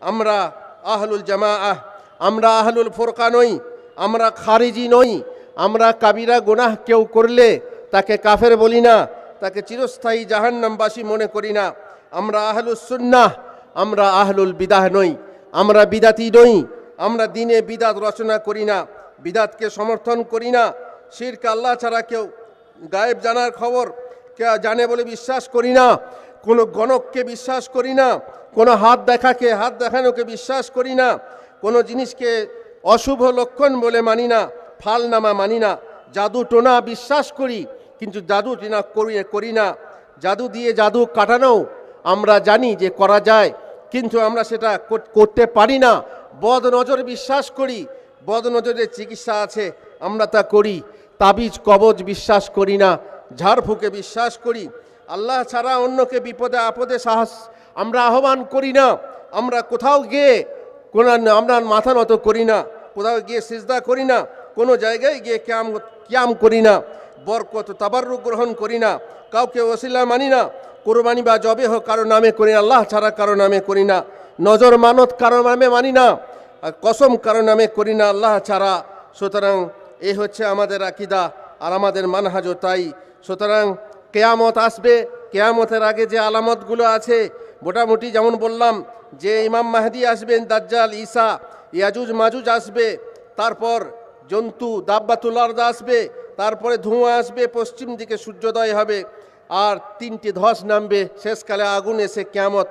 আমরা আহলুল জামাআহ, আমরা আহলুল ফুরকা নই, আমরা খারিজি নই। আমরা কাবিরা গুনাহ কেউ করলে তাকে কাফের বলি না, তাকে চিরস্থায়ী জাহান্নামবাসী মনে করি না। আমরা আহলুস সুন্নাহ, আমরা আহলুল বিদাহ নই, আমরা বিদাতি নই। আমরা দিনে বিদাত রচনা করি না, বিদাতকে সমর্থন করি না। শিরক আল্লাহ ছাড়া কেউ গায়েব জানার খবর কে জানে বলে বিশ্বাস করি না। কোনো গণককে বিশ্বাস করি না, কোনো হাত দেখানোকে বিশ্বাস করি না, কোনো জিনিসকে অশুভ লক্ষণ বলে মানি না, ফালনামা মানি না। জাদু টোনা বিশ্বাস করি, কিন্তু জাদু টোনা করি না। জাদু দিয়ে জাদু কাটানো আমরা জানি যে করা যায়, কিন্তু আমরা সেটা করতে পারি না। বদ নজর বিশ্বাস করি, বদ নজরের চিকিৎসা আছে, আমরা তা করি। তাবিজ কবজ বিশ্বাস করি না, ঝাড়ফুঁকে বিশ্বাস করি। আল্লাহ ছাড়া অন্যকে বিপদে আপদে সাহস আমরা আহ্বান করি না। আমরা কোথাও গিয়ে আমরা মাথা নত করি না, কোথাও গিয়ে সিজদা করি না, কোনো জায়গায় গিয়ে কিয়াম করি না, বরকত তাবাররুক গ্রহণ করি না, কাউকে ওসিলা মানি না। কোরবানি বা জবে হোক কারো নামে করি না, আল্লাহ ছাড়া কারো নামে করি না। নজর মানত কারো নামে মানি না, আর কসম কারো নামে করি না আল্লাহ ছাড়া। সুতরাং এই হচ্ছে আমাদের আকীদা আর আমাদের মানহাজও তাই। সুতরাং কেয়ামত আসবে, কেয়ামতের আগে যে আলামতগুলো আছে মোটামুটি যেমন বললাম যে ইমাম মাহদি আসবেন, দাজ্জাল, ঈসা, ইয়াজুজ মাজুজ আসবে, তারপর জন্তু দাব্বাতুল আরদ আসবে, তারপরে ধোঁয়া আসবে, পশ্চিম দিকে সূর্যোদয় হবে, আর 3টি ধস নামবে, শেষকালে আগুন এসে কেয়ামত